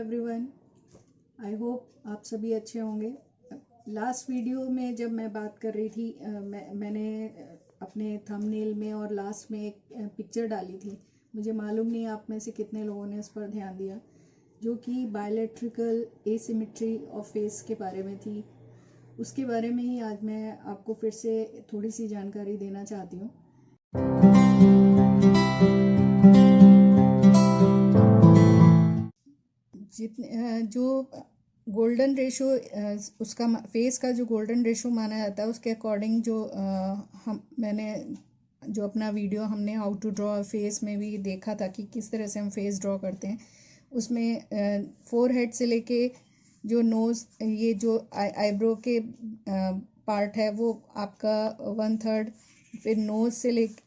Everyone, I hope आप सभी अच्छे होंगे। लास्ट वीडियो में जब मैं बात कर रही थी मैंने अपने थंबनेल में और लास्ट में एक पिक्चर डाली थी। मुझे मालूम नहीं आप में से कितने लोगों ने इस पर ध्यान दिया, जो कि बायोलैट्रिकल एसिमेट्री ऑफ फेस के बारे में थी। उसके बारे में ही आज मैं आपको फिर से थोड़ी सी जानकारी देना चाहती हूँ। जितने जो गोल्डन रेशो उसका फेस का जो गोल्डन रेशो माना जाता है, उसके अकॉर्डिंग जो मैंने जो अपना वीडियो हमने हाउ टू ड्रॉ फेस में भी देखा था कि किस तरह से हम फेस ड्रॉ करते हैं। उसमें फोरहेड से लेके जो नोज़, ये जो आईब्रो के पार्ट है वो आपका 1/3, फिर नोज़ से लेके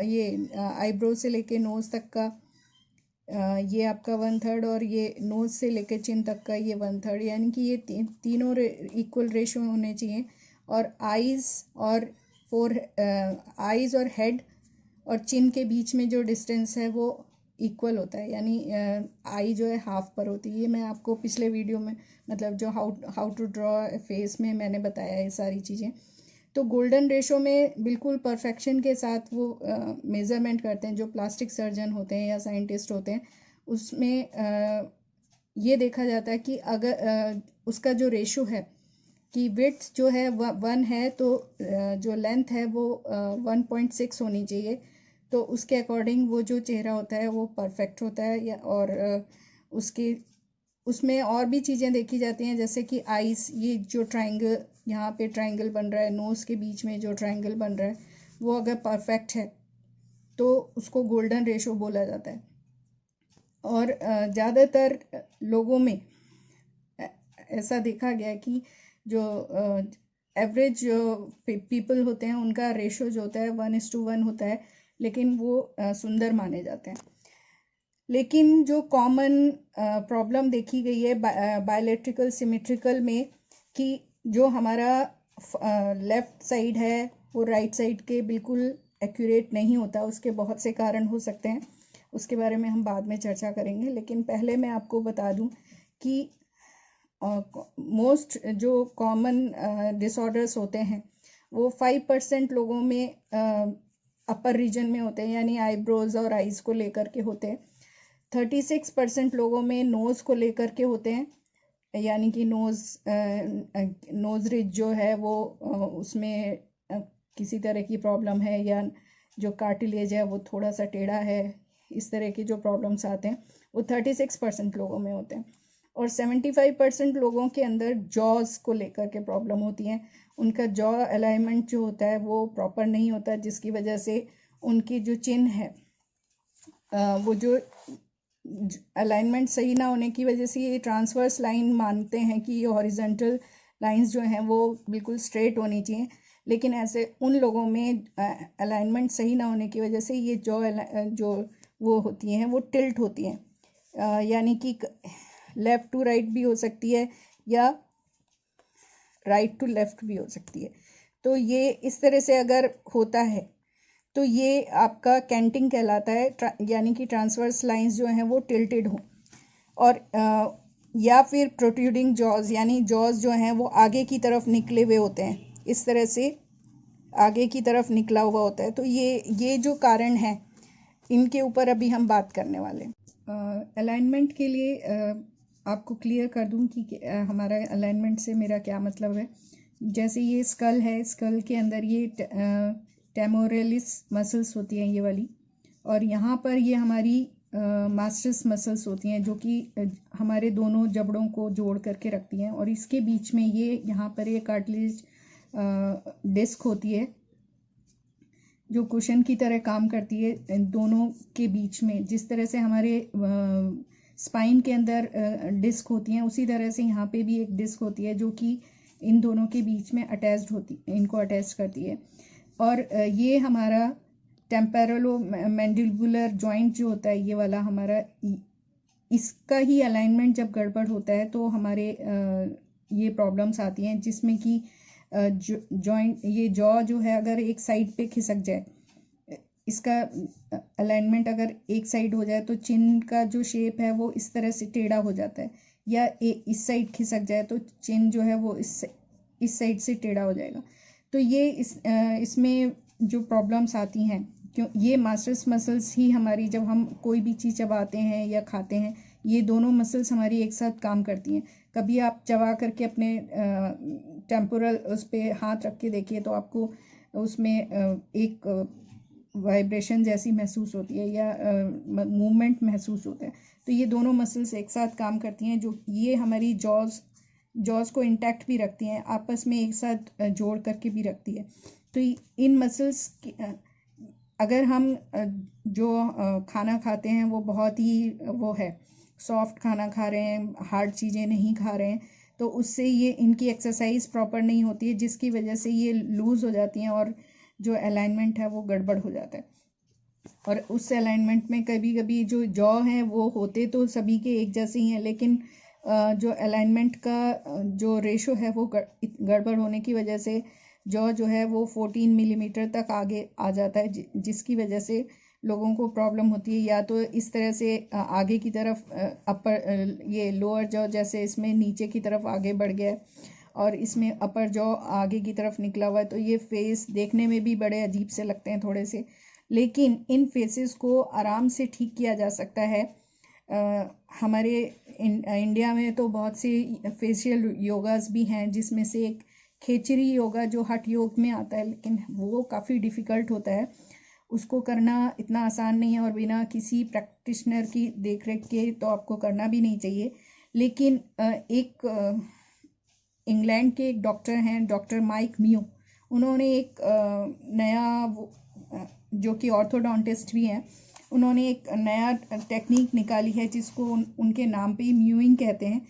ये आईब्रो से लेके नोज़ तक का ये आपका 1/3, और ये नोज़ से लेकर चिन तक का ये 1/3, यानी कि ये तीनों इक्वल रेशो होने चाहिए। और आईज और हेड और चिन के बीच में जो डिस्टेंस है वो इक्वल होता है, यानी आई जो है हाफ पर होती है। ये मैं आपको पिछले वीडियो में, मतलब जो हाउ टू ड्रॉ फेस में मैंने बताया ये सारी चीज़ें। तो गोल्डन रेशो में बिल्कुल परफेक्शन के साथ वो मेज़रमेंट करते हैं जो प्लास्टिक सर्जन होते हैं या साइंटिस्ट होते हैं। उसमें ये देखा जाता है कि अगर उसका जो रेशो है कि विड्थ जो है 1 है, तो जो लेंथ है वो 1.6 होनी चाहिए। तो उसके अकॉर्डिंग वो जो चेहरा होता है वो परफेक्ट होता है। और उसमें और भी चीज़ें देखी जाती हैं, जैसे कि आईज, ये जो ट्रायंगल यहाँ पे ट्रायंगल बन रहा है, नोज़ के बीच में जो ट्रायंगल बन रहा है वो अगर परफेक्ट है तो उसको गोल्डन रेशो बोला जाता है। और ज़्यादातर लोगों में ऐसा देखा गया है कि जो एवरेज पीपल होते हैं उनका रेशो जो होता है 1:1 होता है, लेकिन वो सुंदर माने जाते हैं। लेकिन जो कॉमन प्रॉब्लम देखी गई है बायोलैट्रिकल सिमेट्रिकल में, कि जो हमारा लेफ़्ट साइड है वो राइट साइड के बिल्कुल एक्यूरेट नहीं होता। उसके बहुत से कारण हो सकते हैं, उसके बारे में हम बाद में चर्चा करेंगे। लेकिन पहले मैं आपको बता दूं कि मोस्ट जो कॉमन डिसऑर्डर्स होते हैं वो 5% लोगों में अपर रीजन में होते हैं, यानी आईब्रोज और आईज को लेकर के होते हैं। 36% लोगों में नोज़ को लेकर के होते हैं, यानी कि नोज़ रिज जो है वो उसमें किसी तरह की प्रॉब्लम है, या जो कार्टिलेज है वो थोड़ा सा टेढ़ा है। इस तरह के जो प्रॉब्लम्स आते हैं वो 36% लोगों में होते हैं। और 75% लोगों के अंदर जॉज को लेकर के प्रॉब्लम होती हैं। उनका जॉ अलाइनमेंट जो होता है वो प्रॉपर नहीं होता, जिसकी वजह से उनकी जो चिन है वो जो अलाइनमेंट सही ना होने की वजह से ये ट्रांसवर्स लाइन मानते हैं कि ये हॉरिजॉन्टल लाइंस जो हैं वो बिल्कुल स्ट्रेट होनी चाहिए। लेकिन ऐसे उन लोगों में अलाइनमेंट सही ना होने की वजह से ये जो वो होती हैं वो टिल्ट होती हैं, यानी कि लेफ़्ट टू राइट भी हो सकती है या राइट टू लेफ़्ट भी हो सकती है। तो ये इस तरह से अगर होता है तो ये आपका कैंटिंग कहलाता है, यानी कि ट्रांसवर्स लाइंस जो हैं वो टिल्टेड हों। और या फिर प्रोट्रूडिंग जॉज, यानी जॉज जो हैं वो आगे की तरफ निकले हुए होते हैं, इस तरह से आगे की तरफ निकला हुआ होता है। तो ये जो कारण हैं इनके ऊपर अभी हम बात करने वाले हैं। अलाइनमेंट के लिए आपको क्लियर कर दूं कि हमारा अलाइनमेंट से मेरा क्या मतलब है। जैसे ये स्कल है, स्कल के अंदर ये टेमोरेलिस मसल्स होती हैं ये वाली, और यहाँ पर ये हमारी मास्टर्स मसल्स होती हैं जो कि हमारे दोनों जबड़ों को जोड़ करके रखती हैं। और इसके बीच में ये यहाँ पर ये कार्टिलेज डिस्क होती है जो कुशन की तरह काम करती है दोनों के बीच में। जिस तरह से हमारे स्पाइन के अंदर डिस्क होती हैं, उसी तरह से यहाँ पे भी एक डिस्क होती है जो कि इन दोनों के बीच में इनको अटैच करती है। और ये हमारा टेम्पेरोलो मैंडिबुलर जॉइंट जो होता है, ये वाला हमारा, इसका ही अलाइनमेंट जब गड़बड़ होता है तो हमारे ये प्रॉब्लम्स आती हैं, जिसमें कि जॉइंट, ये जॉ जो है अगर एक साइड पे खिसक जाए इसका अलाइनमेंट अगर एक साइड हो जाए तो चिन का जो शेप है वो इस तरह से टेढ़ा हो जाता है, या इस साइड खिसक जाए तो चिन जो है वो इस साइड से टेढ़ा हो जाएगा। तो ये इसमें जो प्रॉब्लम्स आती हैं, क्यों ये मास्टर्स मसल्स ही हमारी, जब हम कोई भी चीज़ चबाते हैं या खाते हैं, ये दोनों मसल्स हमारी एक साथ काम करती हैं। कभी आप चबा करके अपने टेम्पोरल उस पर हाथ रख के देखिए तो आपको उसमें एक वाइब्रेशन जैसी महसूस होती है या मूवमेंट महसूस होता है। तो ये दोनों मसल्स एक साथ काम करती हैं, जो ये हमारी जॉज को इंटैक्ट भी रखती हैं, आपस में एक साथ जोड़ करके भी रखती है। तो इन मसल्स अगर हम जो खाना खाते हैं वो बहुत ही वो है, सॉफ्ट खाना खा रहे हैं, हार्ड चीज़ें नहीं खा रहे हैं, तो उससे ये इनकी एक्सरसाइज प्रॉपर नहीं होती है, जिसकी वजह से ये लूज़ हो जाती हैं और जो अलाइनमेंट है वो गड़बड़ हो जाता है। और उस अलाइनमेंट में कभी कभी जो जॉ हैं वो होते तो सभी के एक जैसे ही हैं, लेकिन जो अलाइनमेंट का जो रेशो है वो गड़बड़ होने की वजह से जॉ जो है वो 14 मिलीमीटर तक आगे आ जाता है, जिसकी वजह से लोगों को प्रॉब्लम होती है। या तो इस तरह से आगे की तरफ अपर ये लोअर जॉ जैसे इसमें नीचे की तरफ आगे बढ़ गया है और इसमें अपर जॉ आगे की तरफ निकला हुआ है, तो ये फेस देखने में भी बड़े अजीब से लगते हैं थोड़े से। लेकिन इन फेसेस को आराम से ठीक किया जा सकता है। हमारे इंडिया में तो बहुत सी फेशियल योगास भी हैं, जिसमें से एक खेचरी योगा जो हठ योग में आता है, लेकिन वो काफ़ी डिफ़िकल्ट होता है, उसको करना इतना आसान नहीं है और बिना किसी प्रैक्टिशनर की देखरेख के तो आपको करना भी नहीं चाहिए। लेकिन एक इंग्लैंड के एक डॉक्टर हैं, डॉक्टर माइक मियो, उन्होंने एक नया जो कि ऑर्थोडोंटिस्ट भी हैं, उन्होंने एक नया टेक्निक निकाली है जिसको उनके नाम पे ही म्यूइंग कहते हैं,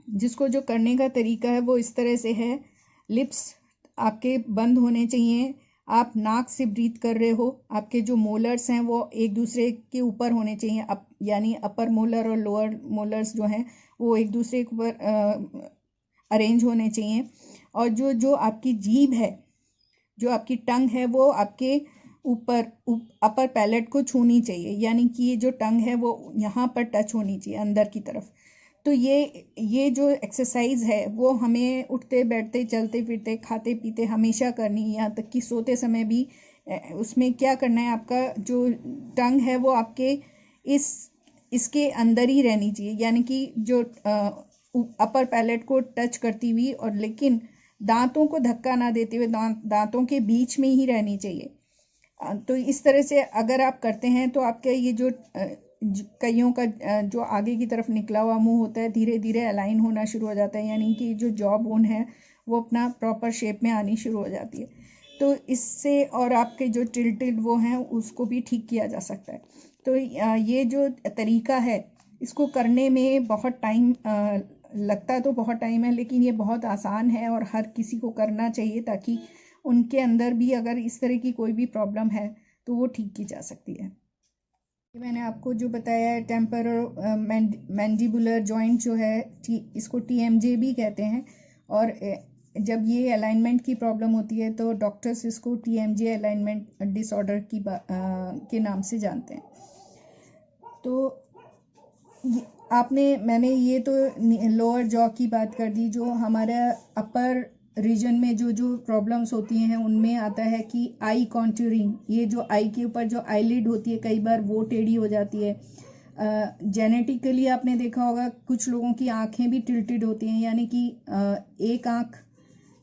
जिसको जो करने का तरीका है वो इस तरह से है। लिप्स आपके बंद होने चाहिए, आप नाक से ब्रीथ कर रहे हो, आपके जो मोलर्स हैं वो एक दूसरे के ऊपर होने चाहिए, यानी अपर मोलर और लोअर मोलर्स जो हैं वो एक दूसरे के ऊपर अरेंज होने चाहिए। और जो आपकी जीभ है, जो आपकी टंग है, वो आपके ऊपर अपर पैलेट को छूनी चाहिए, यानी कि ये जो टंग है वो यहाँ पर टच होनी चाहिए अंदर की तरफ। तो ये जो एक्सरसाइज है वो हमें उठते बैठते चलते फिरते खाते पीते हमेशा करनी है, यहाँ तक कि सोते समय भी। उसमें क्या करना है, आपका जो टंग है वो आपके इसके अंदर ही रहनी चाहिए, यानी कि जो अपर पैलेट को टच करती हुई, और लेकिन दांतों को धक्का ना देते हुए दांतों के बीच में ही रहनी चाहिए। तो इस तरह से अगर आप करते हैं तो आपके ये जो कईयों का जो आगे की तरफ निकला हुआ मुंह होता है धीरे धीरे अलाइन होना शुरू हो जाता है, यानी कि जो जॉ बोन है वो अपना प्रॉपर शेप में आनी शुरू हो जाती है। तो इससे और आपके जो टिल्टेड वो हैं उसको भी ठीक किया जा सकता है। तो ये जो तरीका है इसको करने में बहुत टाइम लगता तो बहुत टाइम है, लेकिन ये बहुत आसान है और हर किसी को करना चाहिए, ताकि उनके अंदर भी अगर इस तरह की कोई भी प्रॉब्लम है तो वो ठीक की जा सकती है। मैंने आपको जो बताया है टेम्पोरल मैंडिबुलर जॉइंट जो है, इसको TMJ भी कहते हैं, और जब ये अलाइनमेंट की प्रॉब्लम होती है तो डॉक्टर्स इसको TMJ अलाइनमेंट डिसऑर्डर के नाम से जानते हैं। तो मैंने ये तो लोअर जॉ की बात कर दी। जो हमारा अपर रीजन में जो प्रॉब्लम्स होती हैं उनमें आता है कि आई कॉन्टूरिंग, ये जो आई के ऊपर जो आईलिड होती है कई बार वो टेढ़ी हो जाती है। जेनेटिकली आपने देखा होगा कुछ लोगों की आंखें भी टिल्टेड होती हैं, यानी कि एक आंख,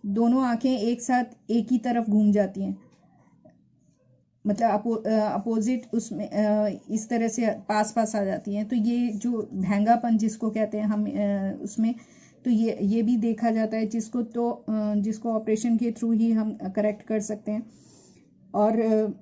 दोनों आंखें एक साथ एक ही तरफ घूम जाती हैं, मतलब अपोजिट उसमें इस तरह से पास पास आ जाती हैं। तो ये जो भैंगापन जिसको कहते हैं हम उसमें, तो ये भी देखा जाता है, जिसको ऑपरेशन के थ्रू ही हम करेक्ट कर सकते हैं। और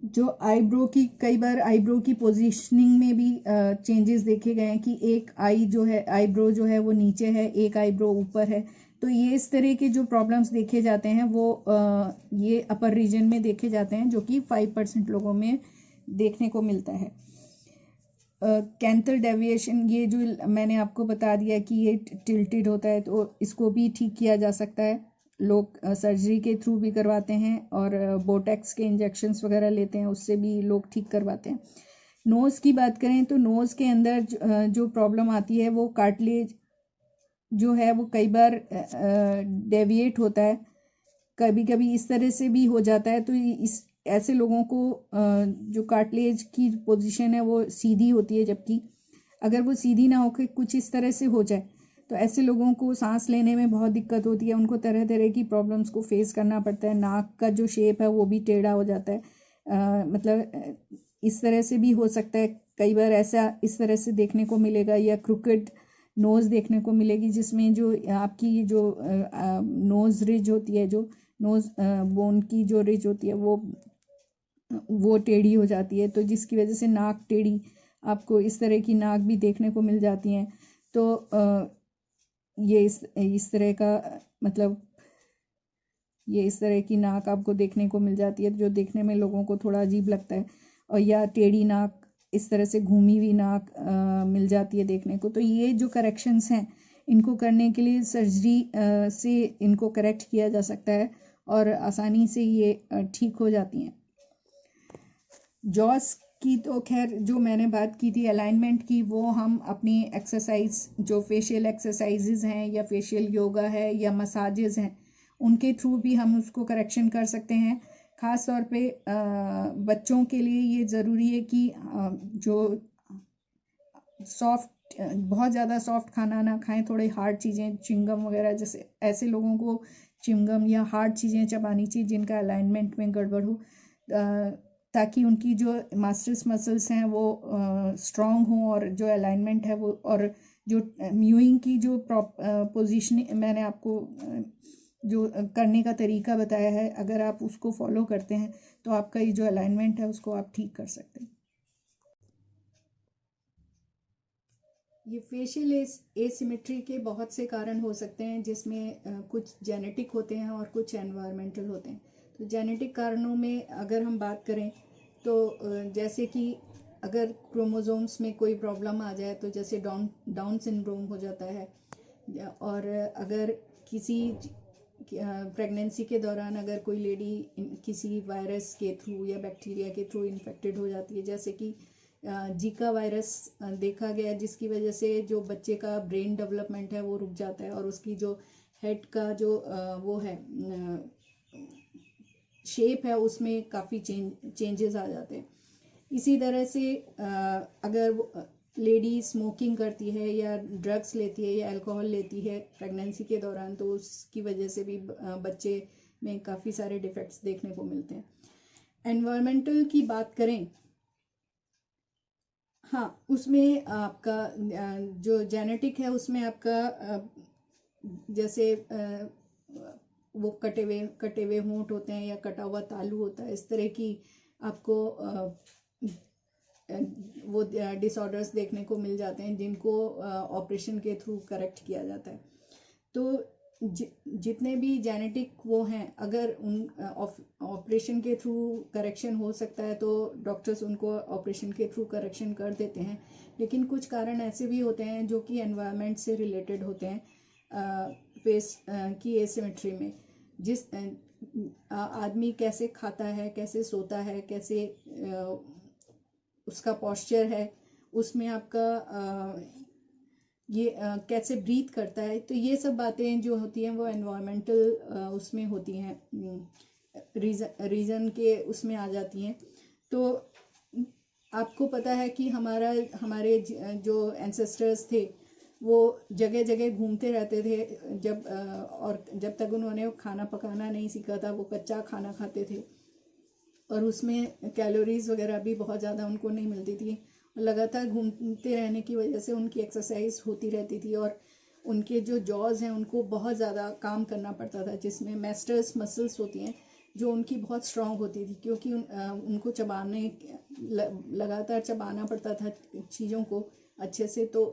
जो आईब्रो की, कई बार आईब्रो की पोजीशनिंग में भी चेंजेस देखे गए हैं कि एक आईब्रो जो है वो नीचे है, एक आईब्रो ऊपर है। तो ये इस तरह के जो प्रॉब्लम्स देखे जाते हैं वो ये अपर रीजन में देखे जाते हैं, जो कि 5% लोगों में देखने को मिलता है। कैंथल डेविएशन, ये जो मैंने आपको बता दिया कि ये टिल्टेड होता है, तो इसको भी ठीक किया जा सकता है। लोग सर्जरी के थ्रू भी करवाते हैं और बोटेक्स के इंजेक्शन्स वगैरह लेते हैं, उससे भी लोग ठीक करवाते हैं। नोज़ की बात करें तो नोज़ के अंदर जो प्रॉब्लम आती है वो कार्टिलेज जो है वो कई बार डेविएट होता है, कभी कभी इस तरह से भी हो जाता है। तो इस ऐसे लोगों को जो कार्टिलेज की पोजीशन है वो सीधी होती है, जबकि अगर वो सीधी ना होकर कुछ इस तरह से हो जाए तो ऐसे लोगों को सांस लेने में बहुत दिक्कत होती है, उनको तरह तरह की प्रॉब्लम्स को फेस करना पड़ता है। नाक का जो शेप है वो भी टेढ़ा हो जाता है, इस तरह से भी हो सकता है। कई बार ऐसा इस तरह से देखने को मिलेगा, या क्रुकेड नोज़ देखने को मिलेगी जिसमें जो आपकी जो नोज़ रिज होती है, जो नोज़ बोन की जो रिज होती है वो टेढ़ी हो जाती है, तो जिसकी वजह से नाक टेढ़ी, आपको इस तरह की नाक भी देखने को मिल जाती हैं। तो ये इस तरह का मतलब ये इस तरह की नाक आपको देखने को मिल जाती है, जो देखने में लोगों को थोड़ा अजीब लगता है। और या टेढ़ी नाक, इस तरह से घूमी हुई नाक मिल जाती है देखने को। तो ये जो करेक्शंस हैं, इनको करने के लिए सर्जरी से इनको करेक्ट किया जा सकता है और आसानी से ये ठीक हो जाती हैं। जॉस की तो खैर जो मैंने बात की थी अलाइनमेंट की, वो हम अपनी एक्सरसाइज, जो फेशियल एक्सरसाइजेज हैं या फेशियल योगा है या मसाजेस हैं, उनके थ्रू भी हम उसको करेक्शन कर सकते हैं। ख़ास तौर पे बच्चों के लिए ये ज़रूरी है कि जो सॉफ्ट, बहुत ज़्यादा सॉफ्ट खाना ना खाएं, थोड़े हार्ड चीज़ें, चिंगम वगैरह, जैसे ऐसे लोगों को चिंगम या हार्ड चीज़ें चबानी चाहिए जिनका अलाइनमेंट में गड़बड़ हो, ताकि उनकी जो मास्टर्स मसल्स हैं वो स्ट्रॉन्ग हों, और जो अलाइनमेंट है वो, और जो म्यूइंग की जो पोजीशनिंग मैंने आपको जो करने का तरीका बताया है, अगर आप उसको फॉलो करते हैं तो आपका ये जो अलाइनमेंट है उसको आप ठीक कर सकते हैं। ये फेशियल एसिमेट्री के बहुत से कारण हो सकते हैं, जिसमें कुछ जेनेटिक होते हैं और कुछ एनवायरमेंटल होते हैं। तो जेनेटिक कारणों में अगर हम बात करें तो जैसे कि अगर क्रोमोसोम्स में कोई प्रॉब्लम आ जाए, तो जैसे डाउन सिंड्रोम हो जाता है, और अगर किसी प्रेगनेंसी के दौरान अगर कोई लेडी किसी वायरस के थ्रू या बैक्टीरिया के थ्रू इन्फेक्टेड हो जाती है, जैसे कि जीका वायरस देखा गया, जिसकी वजह से जो बच्चे का ब्रेन डेवलपमेंट है वो रुक जाता है, और उसकी जो हेड का जो वो है शेप है उसमें काफ़ी चेंजेस आ जाते हैं। इसी तरह से अगर लेडी स्मोकिंग करती है या ड्रग्स लेती है या अल्कोहल लेती है प्रेगनेंसी के दौरान, तो उसकी वजह से भी बच्चे में काफ़ी सारे डिफेक्ट्स देखने को मिलते हैं। एनवायरमेंटल की बात करें, हाँ, उसमें आपका जो जेनेटिक है उसमें आपका जैसे वो कटे हुए होंठ होते हैं या कटा हुआ तालू होता है, इस तरह की आपको वो डिसऑर्डर्स देखने को मिल जाते हैं, जिनको ऑपरेशन के थ्रू करेक्ट किया जाता है। तो जितने भी जेनेटिक वो हैं, अगर उन ऑपरेशन के थ्रू करेक्शन हो सकता है तो डॉक्टर्स उनको ऑपरेशन के थ्रू करेक्शन कर देते हैं। लेकिन कुछ कारण ऐसे भी होते हैं जो कि एनवायरनमेंट से रिलेटेड होते हैं। फेस की एसिमेट्री में जिस आदमी कैसे खाता है, कैसे सोता है, कैसे उसका पॉस्चर है, उसमें आपका ये कैसे ब्रीथ करता है, तो ये सब बातें जो होती हैं वो एनवायरमेंटल उसमें होती हैं, रीज़न के उसमें आ जाती हैं। तो आपको पता है कि हमारे जो एंसेस्टर्स थे वो जगह जगह घूमते रहते थे, और जब तक उन्होंने खाना पकाना नहीं सीखा था, वो कच्चा खाना खाते थे, और उसमें कैलोरीज वगैरह भी बहुत ज़्यादा उनको नहीं मिलती थी। लगातार घूमते रहने की वजह से उनकी एक्सरसाइज होती रहती थी, और उनके जो जॉज हैं उनको बहुत ज़्यादा काम करना पड़ता था, जिसमें मैस्टर्स मसल्स होती हैं जो उनकी बहुत स्ट्रांग होती थी, क्योंकि उनको लगातार चबाना पड़ता था चीज़ों को अच्छे से, तो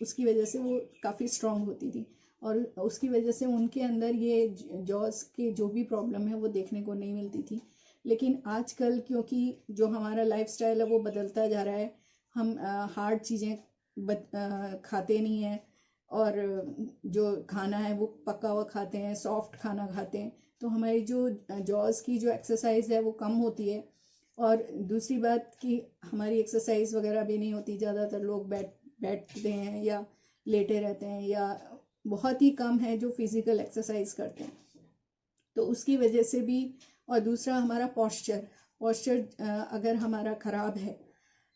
उसकी वजह से वो काफ़ी स्ट्रांग होती थी, और उसकी वजह से उनके अंदर ये जॉज के जो भी प्रॉब्लम है वो देखने को नहीं मिलती थी। लेकिन आजकल क्योंकि जो हमारा लाइफस्टाइल है वो बदलता जा रहा है, हम हार्ड चीज़ें खाते नहीं हैं, और जो खाना है वो पका हुआ खाते हैं, सॉफ्ट खाना खाते हैं, तो हमारी जो जॉज की जो एक्सरसाइज है वो कम होती है। और दूसरी बात कि हमारी एक्सरसाइज वगैरह भी नहीं होती, ज़्यादातर लोग बैठते हैं या लेटे रहते हैं, या बहुत ही कम है जो फिजिकल एक्सरसाइज करते हैं, तो उसकी वजह से भी। और दूसरा हमारा पोस्चर अगर हमारा ख़राब है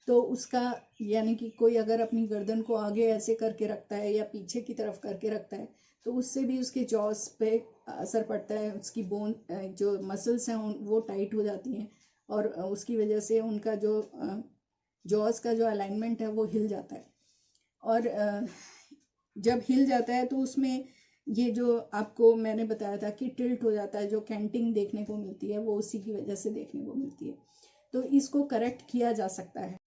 तो उसका, यानी कि कोई अगर अपनी गर्दन को आगे ऐसे करके रखता है या पीछे की तरफ करके रखता है, तो उससे भी उसके जॉस पे असर पड़ता है। उसकी बोन जो मसल्स हैं वो टाइट हो जाती हैं, और उसकी वजह से उनका जो जॉस का जो अलाइनमेंट है वो हिल जाता है। और जब हिल जाता है तो उसमें ये जो आपको मैंने बताया था कि टिल्ट हो जाता है, जो कैंटिंग देखने को मिलती है वो उसी की वजह से देखने को मिलती है। तो इसको करेक्ट किया जा सकता है।